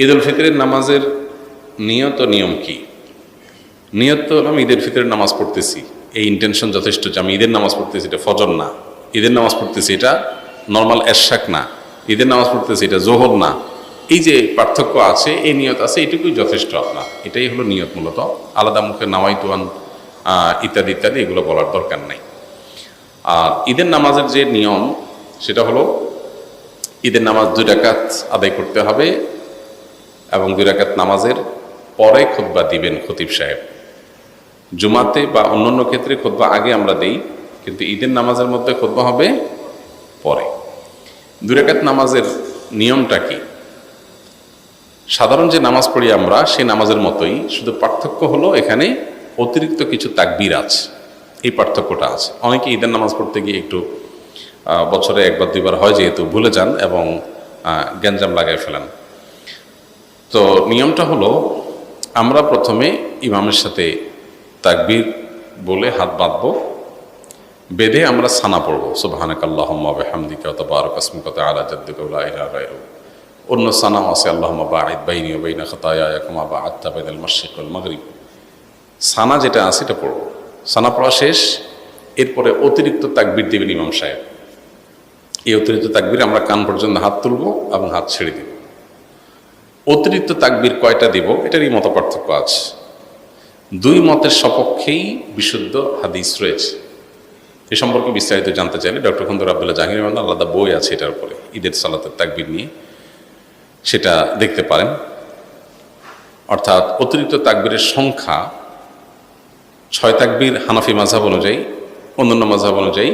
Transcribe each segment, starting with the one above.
ঈদ উল ফিতরের নামাজের নিয়ত ও নিয়ম কি? নিয়ত তো আমি ঈদের ফিতরের নামাজ পড়তেছি, এই ইন্টেনশন যথেষ্ট যে আমি ঈদের নামাজ পড়তেছি, এটা ফজর না। ঈদের নামাজ পড়তেছি, এটা নর্মাল এরশাক না। ঈদের নামাজ পড়তেছি, এটা জোহর না। এই যে পার্থক্য আছে, এই নিয়ত আছে, এটুকুই যথেষ্ট আপনার। এটাই হলো নিয়ত। মূলত আলাদা মুখে নাওয়াইতুয়ান ইত্যাদি ইত্যাদি এগুলো বলার দরকার নাই। আর ঈদের নামাজের যে নিয়ম, সেটা হলো ঈদের নামাজ 2 রাকাত আদায় করতে হবে এবং 2 রাকাত নামাজের পরে খুতবা দিবেন খতিব সাহেব। জুমাতে বা অন্যান্য ক্ষেত্রে খুতবা আগে আমরা দেই, কিন্তু ঈদের নামাজের মধ্যে খুতবা হবে পরে। 2 রাকাত নামাজের নিয়মটা কি? সাধারণ যে নামাজ পড়ি আমরা সেই নামাজের মতোই, শুধু পার্থক্য হলো এখানে অতিরিক্ত কিছু তাকবীর আছে। এই পার্থক্যটা আছে। অনেকে ঈদের নামাজ পড়তে গিয়ে একটু বছরে 1 বার 2 বার হয় যেহেতু ভুলে যান এবং গ্যাঞ্জাম লাগাই ফেলেন। তো নিয়মটা হলো, আমরা প্রথমে ইমামের সাথে তাকবীর বলে হাত বাঁধবো, বেঁধে আমরা সানা পড়বো, সুবহানাকাল্লাহুম্মা ওয়া বিহামদিকা ওয়া তাবারাকা ইসমুকা ওয়া তাআলা জাদ্দুকা ওয়া লা ইলাহা গায়রুক। অন্য সানাও আছে, আল্লাহুম্মা বাঈদ বাইনি ওয়া বাইনা খাতায়ায়া কামা বা'আদতা বাইনাল মাশরিক ওয়াল মাগরিব। সানা যেটা আছে এটা পড়বো। সানা পড়া শেষ, এরপরে অতিরিক্ত তাকবীর দিবেন ইমাম সাহেব। এই অতিরিক্ত তাকবীর আমরা কান পর্যন্ত হাত তুলবো এবং হাত ছেড়ে দিব। অতিরিক্ত তাকবীর কয়টা দিব এটারই মত পার্থক্য আছে। 2 মতের সপক্ষেই বিশুদ্ধ হাদিস রয়েছে। এ সম্পর্কে বিস্তারিত জানতে চাইলে ডক্টর খন্দকার আব্দুল্লাহ জাহাঙ্গীর আলাদা বই আছে এটার উপরে, ঈদের সালাতের তাকবীর নিয়ে, সেটা দেখতে পারেন। অর্থাৎ অতিরিক্ত তাকবীরের সংখ্যা 6 তাকবীর হানাফি মাযহাব অনুযায়ী, অন্যান্য মাযহাব অনুযায়ী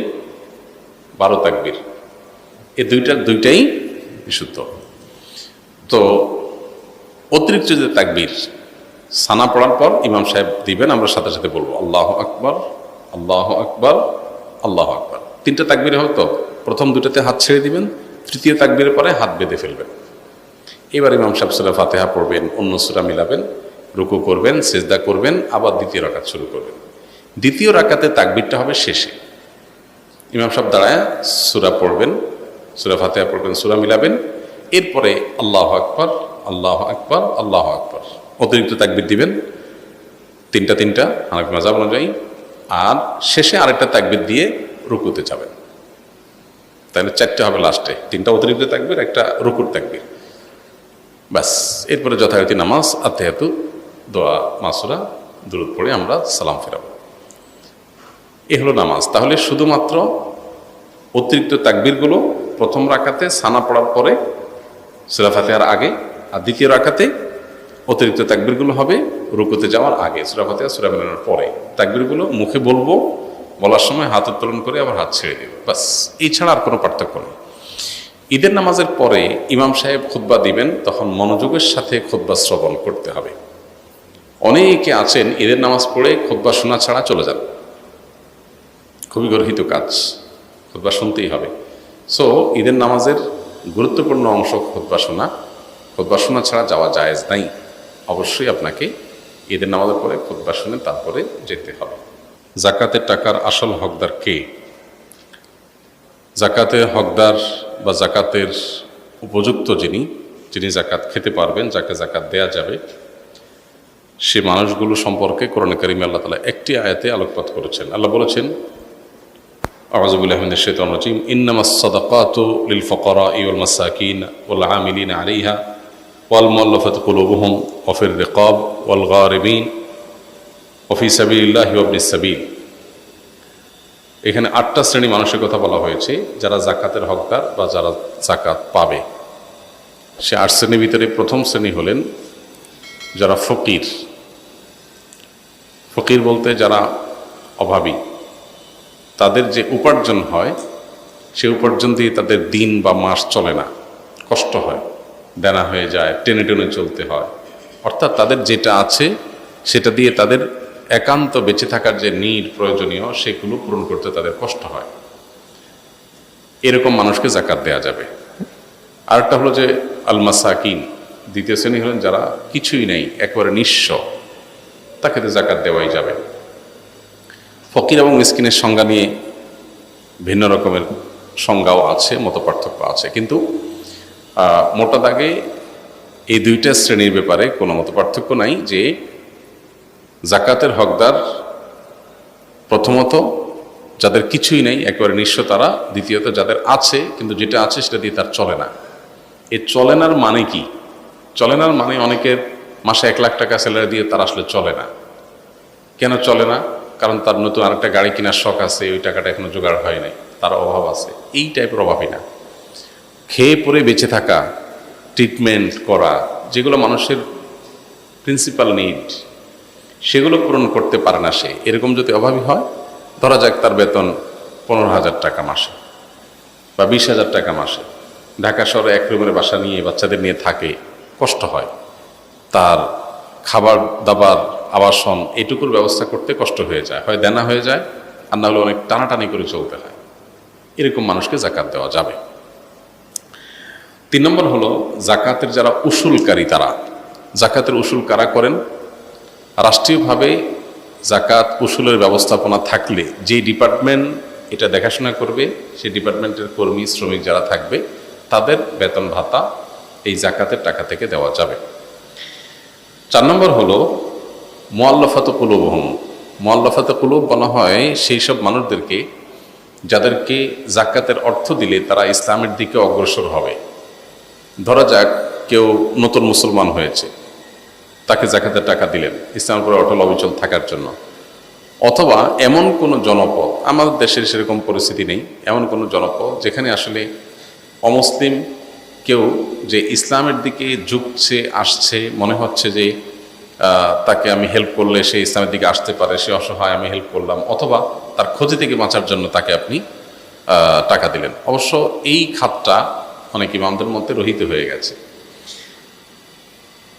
12 তাকবীর। এই দুইটাই বিশুদ্ধ। তো অতিরিক্ত যে তাকবীর সানা পড়ার পর ইমাম সাহেব দিবেন, আমরা সাথে সাথে বলবো আল্লাহু আকবার, আল্লাহু আকবার, আল্লাহু আকবার। 3টা তাকবীরে হয়তো প্রথম 2টাতে হাত ছেড়ে দিবেন, তৃতীয় তাকবীরের পরে হাত বেঁধে ফেলবেন। এবার ইমাম সাহেব সূরা ফাতিহা পড়বেন, অন্য সূরা মিলাবেন, রুকু করবেন, সিজদা করবেন, আবার দ্বিতীয় রাকাত শুরু করবেন। দ্বিতীয় রাকাতে তাকবীরটা হবে শেষে। ইমাম সাহেব দাঁড়ায় সূরা পড়বেন, সূরা ফাতিহা পড়বেন, সূরা মিলাবেন, এরপরে আল্লাহু আকবার, আল্লাহু আকবার, আল্লাহু আকবার, অতিরিক্ত তাকবীর দিবেন 3টা হানাফি মাযহাব অনুযায়ী। আর শেষে আরেকটা তাকবীর দিয়ে রুকুতে যাবেন। তাহলে 4টে হবে লাস্টে, 3টা অতিরিক্ত তাকবীর, একটা রুকুর তাকবীর, ব্যাস। এরপরে যথারীতি নামাজ, আত্তাহিয়াতু, দোয়া, মাসুরা, দুরূদ পড়ে আমরা সালাম ফেরাবো। এ হলো নামাজ। তাহলে শুধুমাত্র অতিরিক্ত তাকবীরগুলো প্রথম রাকাতে সানা পড়ার পরে সূরা ফাতিহার আগে, আর দ্বিতীয় রাকাতে অতিরিক্ত তাকবীরগুলো হবে রুকুতে যাওয়ার আগে, সূরা ফাতিহা সূরা মিলানোর পরে। তাকবীরগুলো মুখে বলবো, বলার সময় হাত উত্তোলন করে আবার হাত ছেড়ে দেব, বাস। এই ছাড়া আর কোনো পার্থক্য নেই। ঈদের নামাজের পরে ইমাম সাহেব খুতবা দিবেন, তখন মনোযোগের সাথে খুতবা শ্রবণ করতে হবে। অনেকে আছেন ঈদের নামাজ পড়ে খুতবা শোনা ছাড়া চলে যান, খুবই গর্হিত কাজ, খুতবা শুনতেই হবে। সো ঈদের নামাজের গুরুত্বপূর্ণ অংশ খুতবা শোনা। খুতবা শোনা ছাড়া যাওয়া জায়েজ নাই। অবশ্যই আপনাকে ঈদের নামাজের পরে খুতবা শুনে তারপরে যেতে হবে। জাকাতের টাকার আসল হকদার কে? জাকাতের হকদার বা জাকাতের উপযুক্ত যিনি জাকাত খেতে পারবেন, যাকে জাকাত দেয়া যাবে, সে মানুষগুলো সম্পর্কে কোরআনে কারিমে আল্লাহ তাআলা একটি আয়াতে আলোকপাত করেছেন। আল্লাহ বলেছেন, আউযু বিল্লাহি মিনাশ শাইতানির রাজীম, ইন্নামাস সাদাকাতু লিল ফুকারাই ওয়াল মাসাকিন ওয়াল আমিলিনা আলাইহা ওয়াল মুআল্লাফাতি কুলুবুহুম ওয়া ফির রিকাব ওয়াল গারিমিন ওয়া ফি সাবিলিল্লাহি ওয়া ইবনিস সাবিল। এখানে 8টা শ্রেণী মানুষের কথা বলা হয়েছে যারা জাকাতের হকদার বা যারা জাকাত পাবে। সে 8 শ্রেণীর ভিতরে প্রথম শ্রেণী হলেন যারা ফকির। ফকির বলতে যারা অভাবী, তাদের যে উপার্জন হয় সে উপার্জন দিয়ে তাদের দিন বা মাস চলে না, কষ্ট হয়, দেনা হয়ে যায়, টেনে টেনে চলতে হয়। অর্থাৎ তাদের যেটা আছে সেটা দিয়ে তাদের একান্ত বেঁচে থাকার যে নিড প্রয়োজনীয় সেগুলো পূরণ করতে তাদের কষ্ট হয়। এরকম মানুষকে জাকাত দেয়া যাবে। আরেকটা হলো যে আল মাসাকিন, দ্বিতীয় শ্রেণী হলেন যারা কিছুই নেই, একেবারে নিঃস্ব, তাকে তো জাকাত দেওয়াই যাবে। ফকির এবং মিসকিনের সংজ্ঞা নিয়ে ভিন্ন রকমের সংজ্ঞাও আছে, মত পার্থক্য আছে, কিন্তু মোটা দাগে এই দুইটা শ্রেণীর ব্যাপারে কোনো মতো পার্থক্য নাই যে জাকাতের হকদার প্রথমত যাদের কিছুই নেই, একেবারে নিঃস্ব তারা। দ্বিতীয়ত যাদের আছে কিন্তু যেটা আছে সেটা দিয়ে তার চলে না। এই চলেনার মানে কি? চলেনার মানে অনেকের মাসে 1 লাখ টাকা স্যালারি দিয়ে তার আসলে চলে না। কেন চলে না? কারণ তার নতুন আরেকটা গাড়ি কেনার শখ আছে, ওই টাকাটা এখনো জোগাড় হয় নাই, তার অভাব আছে। এই টাইপের অভাবই না, খেয়ে পরে বেঁচে থাকা, ট্রিটমেন্ট করা, যেগুলো মানুষের প্রিন্সিপাল নিড, সেগুলো পূরণ করতে পারে না সে। এরকম যদি অভাবী হয়, ধরা যাক তার বেতন 15,000 টাকা মাসে বা 20,000 টাকা মাসে, ঢাকা শহরে 1 রুমের বাসা নিয়ে বাচ্চাদের নিয়ে থাকে, কষ্ট হয়, তার খাবার দাবার আবাসন এটুকুর ব্যবস্থা করতে কষ্ট হয়ে যায়, হয় দেনা হয়ে যায়, আর না হলে অনেক টানাটানি করে চলতে হয়। এরকম মানুষকে জাকাত দেওয়া যাবে। 3 নম্বর হলো জাকাতের যারা উসুলকারী, তারা জাকাতের উসুল কারা করেন? রাষ্ট্রীয়ভাবে জাকাত উসুলের ব্যবস্থাপনা থাকলে যে ডিপার্টমেন্ট এটা দেখাশোনা করবে, সেই ডিপার্টমেন্টের কর্মী শ্রমিক যারা থাকবে তাদের বেতন ভাতা এই জাকাতের টাকা থেকে দেওয়া যাবে। 4 নম্বর হলো মুআল্লাফাত কুলুবুহুম। মুআল্লাফাত কুলুব বলা হয় সেই সব মানুষদেরকে যাদেরকে জাকাতের অর্থ দিলে তারা ইসলামের দিকে অগ্রসর হবে। ধরা যাক কেউ নতুন মুসলমান হয়েছে, তাকে জাকাতের টাকা দিলেন ইসলামের উপরে অটল অবিচল থাকার জন্য। অথবা এমন কোনো জনপদ, আমাদের দেশের সেরকম পরিস্থিতি নেই, এমন কোনো জনপদ যেখানে আসলে অমুসলিম কেউ যে ইসলামের দিকে ঝুঁকছে, আসছে, মনে হচ্ছে যে তাকে আমি হেল্প করলে সে ইসলামের দিকে আসতে পারে, সে অসহায়, আমি হেল্প করলাম, অথবা তার ক্ষতি থেকে বাঁচার জন্য তাকে আপনি টাকা দিলেন। অবশ্য এই খাতটা অনেক ইমামদের মধ্যে রহিত হয়ে গেছে।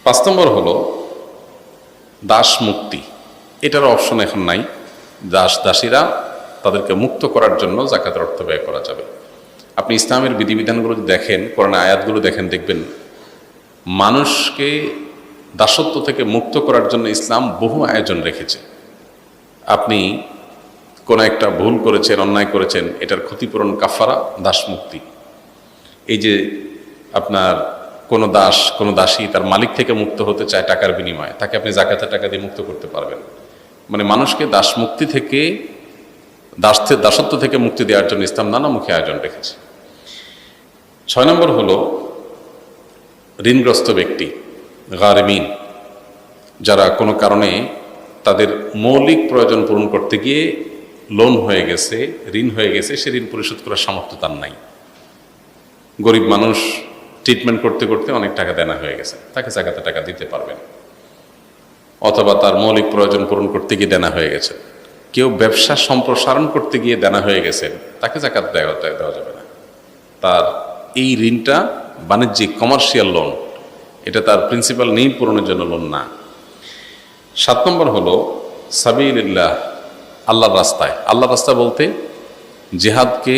5 নম্বর হলো দাস মুক্তি। এটার অপশন এখন নাই। দাসীরা তাদেরকে মুক্ত করার জন্য জাকাতের অর্থ ব্যয় করা যাবে। আপনি ইসলামের বিধিবিধানগুলো যদি দেখেন, কোরআনের আয়াতগুলো দেখেন, দেখবেন মানুষকে দাসত্ব থেকে মুক্ত করার জন্য ইসলাম বহু আয়োজন রেখেছে। আপনি কোনো একটা ভুল করেছেন, অন্যায় করেছেন, এটার ক্ষতিপূরণ কাফারা দাস মুক্তি। এই যে আপনার কোনো দাস, কোনো দাসী তার মালিক থেকে মুক্ত হতে চায় টাকার বিনিময়ে, তাকে আপনি জাকাতের টাকা দিয়ে মুক্ত করতে পারবেন। মানে মানুষকে দাস মুক্তি থেকে, দাসত্ব থেকে মুক্তি দেওয়ার জন্য ইসলাম নানামুখী আয়োজন রেখেছে। 6 নম্বর হলো ঋণগ্রস্ত ব্যক্তি, গারিমিন, যারা কোনো কারণে তাদের মৌলিক প্রয়োজন পূরণ করতে গিয়ে লোন হয়ে গেছে, ঋণ হয়ে গেছে, সে ঋণ পরিশোধ করার সামর্থ্য তার নাই। গরিব মানুষ, ট্রিটমেন্ট করতে করতে অনেক টাকা দেনা হয়ে গেছে, তাকে জাকাতের টাকা দিতে পারবেন। অথবা তার মৌলিক প্রয়োজন পূরণ করতে গিয়ে দেনা হয়ে গেছে। কেউ ব্যবসা সম্প্রসারণ করতে গিয়ে দেনা হয়ে গেছেন, তাকে জাকাত দেওয়া যাবে না। তার এই ঋণটা বাণিজ্যিক কমার্শিয়াল লোন, এটা তার প্রিন্সিপাল নিড পূরণের জন্য লোন না। 7 নম্বর হলো সাবিলিল্লাহ, আল্লাহর রাস্তায়। আল্লাহর রাস্তা বলতে জিহাদকে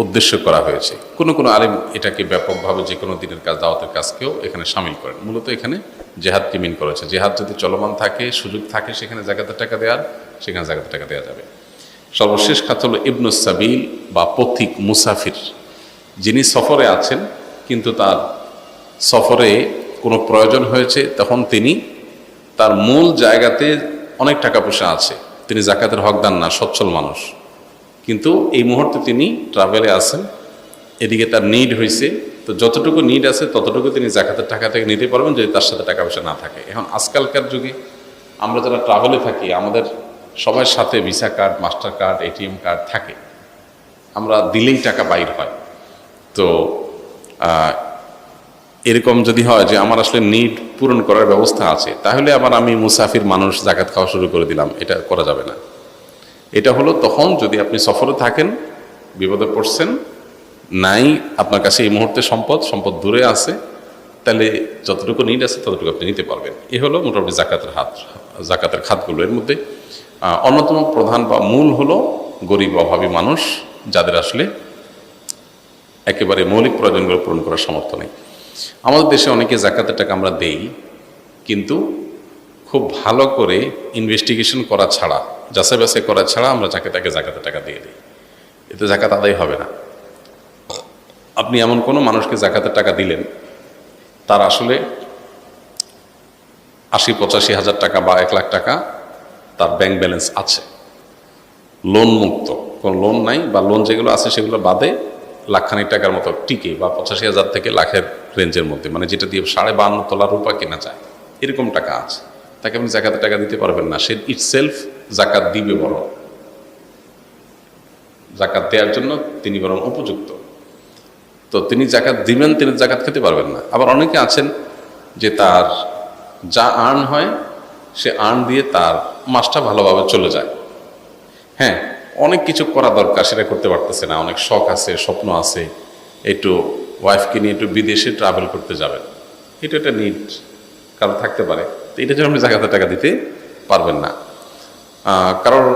উদ্দেশ্য করা হয়েছে। কোনো কোনো আলেম এটাকে ব্যাপকভাবে যে কোনো দিনের কাজ, দাওয়াতের কাজকেও এখানে সামিল করেন। মূলত এখানে জিহাদকে মিন করেছে। জিহাদ যদি চলমান থাকে, সুযোগ থাকে সেখানে জাকাতের টাকা দেওয়ার, সেখানে জাকাতের টাকা দেওয়া যাবে। সর্বশেষ খাত হলো ইবনুস সাবিল বা পথিক, মুসাফির, যিনি সফরে আছেন কিন্তু তার সফরে কোনো প্রয়োজন হয়েছে, তখন তিনি তার মূল জায়গাতে অনেক টাকা পয়সা আছে, তিনি জাকাতের হকদার না, সচ্ছল মানুষ, কিন্তু এই মুহূর্তে তিনি ট্রাভেলে আছেন, এদিকে তার নিড হয়েছে, তো যতটুকু নিড আছে ততটুকু তিনি জাকাতের টাকা থেকে নিতে পারবেন যদি তার সাথে টাকা পয়সা না থাকে। এখন আজকালকার যুগে আমরা যারা ট্রাভেলে থাকি, আমাদের সবার সাথে visa card, master card, ATM card থাকে, আমরা দিলেই টাকা বাইর হয়। তো এরকম যদি হয় যে আমার আসলে নিড পূরণ করার ব্যবস্থা আছে, তাহলে আবার আমি মুসাফির মানুষ জাকাত খাওয়া শুরু করে দিলাম, এটা করা যাবে না। এটা হলো তখন যদি আপনি সফরে থাকেন, বিপদে পড়ছেন, নাই আপনার কাছে এই মুহূর্তে সম্পদ দূরে আছে, তাহলে যতটুকু নিড আছে ততটুকু আপনি নিতে পারবেন। এ হলো মোটামুটি জাকাতের খাতগুলো। এর মধ্যে অন্যতম প্রধান বা মূল হলো গরিব অভাবী মানুষ, যাদের আসলে একেবারে মৌলিক প্রয়োজনগুলো পূরণ করার সামর্থ্য নেই। আমাদের দেশে অনেকে জাকাতের টাকা আমরা দেই, কিন্তু খুব ভালো করে ইনভেস্টিগেশন করা ছাড়া, যাচাই বাছাই করা ছাড়া আমরা তাকে জাকাতের টাকা দিয়ে দিই, এতে জাকাত আদায় হবে না। আপনি এমন কোনো মানুষকে জাকাতের টাকা দিলেন, তার আসলে 80-85 হাজার টাকা বা 1 লাখ টাকা তার ব্যাংক ব্যালেন্স আছে, লোন মুক্ত, কোনো লোন নাই, বা লোন যেগুলো আছে সেগুলো বাদে লাখখানিক টাকার মতো টিকে, বা 85,000 থেকে লাখের রেঞ্জের মধ্যে, মানে যেটা দিয়ে 52.5 তোলা রূপা কেনা যায়, এরকম টাকা আছে। তাকে আপনি জাকাতের টাকা দিতে পারবেন না। সে ইটসেলফ জাকাত দিবে, বরং জাকাত দেওয়ার জন্য তিনি বরং উপযুক্ত। তো তিনি জাকাত দিবেন, তিনি জাকাত খেতে পারবেন না। আবার অনেকে আছেন যে তার যা আর্ন হয় সে আর্ন দিয়ে তার মাসটা ভালোভাবে চলে যায়। হ্যাঁ, অনেক কিছু করা দরকার, সেটা করতে পারতেছে না, অনেক শখ আছে, স্বপ্ন আছে, একটু ওয়াইফকে নিয়ে একটু বিদেশে ট্রাভেল করতে যাবেন, এটা একটা নিড কারো থাকতে পারে। তো এটার জন্য আপনি জাকাতের টাকা দিতে পারবেন না। কারোর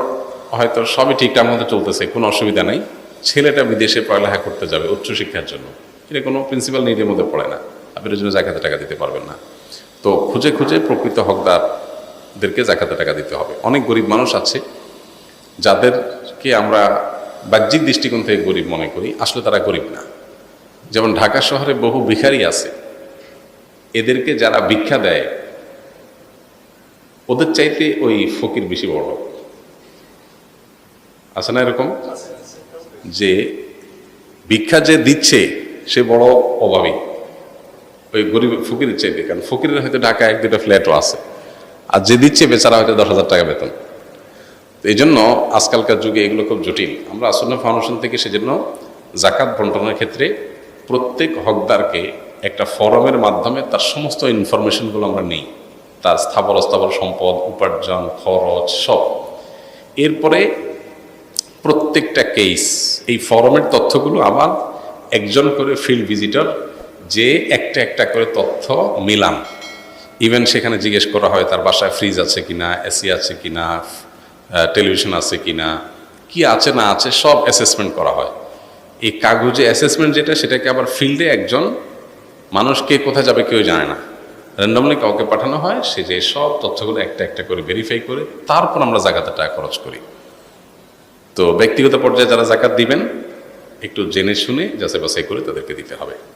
হয়তো সবই ঠিকঠাক মতো চলতেছে, কোনো অসুবিধা নেই, ছেলেটা বিদেশে পড়ালেখা করতে যাবে উচ্চশিক্ষার জন্য, এটা কোনো প্রিন্সিপাল নিডের মধ্যে পড়ে না, আপনি এর জন্য জাকাতের টাকা দিতে পারবেন না। তো খুঁজে খুঁজে প্রকৃত হকদারদেরকে জাকাতের টাকা দিতে হবে। অনেক গরিব মানুষ আছে যাদেরকে আমরা বাহ্যিক দৃষ্টিকোণ থেকে গরিব মনে করি, আসলে তারা গরিব না। যেমন ঢাকা শহরে বহু ভিখারি আছে, এদেরকে যারা ভিক্ষা দেয় ওদের চাইতে ওই ফকির বেশি বড় আছে না এরকম, যে ভিক্ষা যে দিচ্ছে সে বড় অভাবী ওই গরিব ফকিরের চাইতে। কারণ ফকিরের হয়তো ঢাকায় 1-2টা ফ্ল্যাটও আছে, আর যে দিচ্ছে বেচারা হয়তো 10,000 টাকা বেতন। তো এই জন্য আজকালকার যুগে এগুলো খুব জটিল। আমরা আসন্ন ফাউন্ডেশন থেকে সেজন্য জাকাত বন্টনের ক্ষেত্রে প্রত্যেক হকদারকে একটা ফরমের মাধ্যমে তার সমস্ত ইনফরমেশনগুলো আমরা নিই, তার স্থাবর অস্থাবর সম্পদ, উপার্জন, খরচ সব। এরপরে প্রত্যেকটা কেস এই ফরমের তথ্যগুলো আবার একজন করে ফিল্ড ভিজিটর যে একটা একটা করে তথ্য মিলান। ইভেন সেখানে জিজ্ঞেস করা হয় তার বাসায় ফ্রিজ আছে কিনা, এসি আছে কিনা, টেলিভিশন আছে কিনা, কি আছে না আছে সব অ্যাসেসমেন্ট করা হয়। এই কাগজে অ্যাসেসমেন্ট যেটা, সেটাকে আবার ফিল্ডে একজন মানুষ কে কোথায় যাবে কেউ জানে না, র্যান্ডমলি কাউকে পাঠানো হয়, সে যে সব তথ্যগুলো একটা একটা করে ভেরিফাই করে তারপর আমরা জাকাতের টাকা খরচ করি। তো ব্যক্তিগত পর্যায়ে যারা জাকাত দিবেন একটু জেনে শুনে যাচাই বাছাই করে তাদেরকে দিতে হবে।